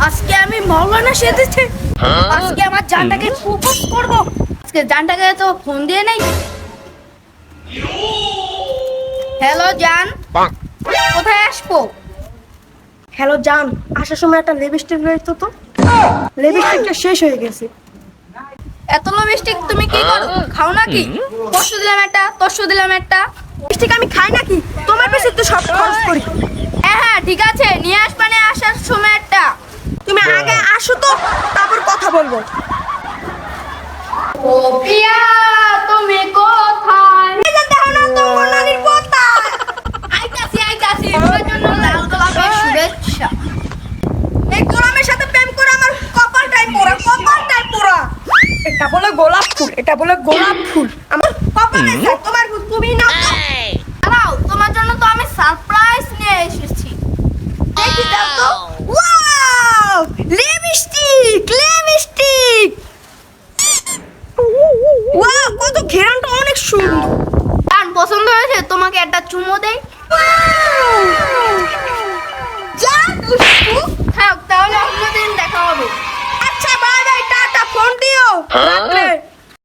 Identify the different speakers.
Speaker 1: আজকে আমি মৌলানা সেজেছি। আজকে আমার জানটাকে প্রপোজ করব। আজকে জানটাকে তো ফোন দিয়ে নেই। হ্যালো জান, কোথায় আসবো?
Speaker 2: হ্যালো জান, আসার সময় একটা লিপস্টিক রয়েছে তো, লিপস্টিকটা শেষ হয়ে গেছে।
Speaker 1: এত লিপস্টিক তুমি কি করো? খাও নাকি? পরশু দিলাম একটা, তরশু দিলাম একটা।
Speaker 2: লিপস্টিক আমি খাই নাকি? তোমার কাছে একটু সব খরচ করি।
Speaker 1: হ্যাঁ হ্যাঁ ঠিক আছে, নিয়ে আসবা না আসার সময় একটা।
Speaker 2: তুমি আগে আসো তো, তারপর কথা বলবো।
Speaker 1: ও প্রিয়া তুমি কোথায়?
Speaker 2: এই যে দেখো না তোমার নানির পোতা।
Speaker 1: আইতাছি তোমার জন্য লাল গোলাপের শুভেচ্ছা।
Speaker 2: এই গোলামের সাথে প্রেম করে আমার কপালটাই পোড়া, কপালটাই পোড়া। এটা বলে গোলাপ ফুল, এটা বলে গোলাপ ফুল। আমার কপালে স্যার, তোমার তুমি না তো।
Speaker 1: দাঁড়াও, তোমার জন্য তো আমি সারপ্রাইজ নিয়ে এসেছি।
Speaker 2: দেখি দাও তো। ওয়াও! Lipstick, lipstick. ওয়াও, কত ঘেরানটা অনেক সুন্দর।
Speaker 1: গান পছন্দ হয়েছে? তোমাকে একটা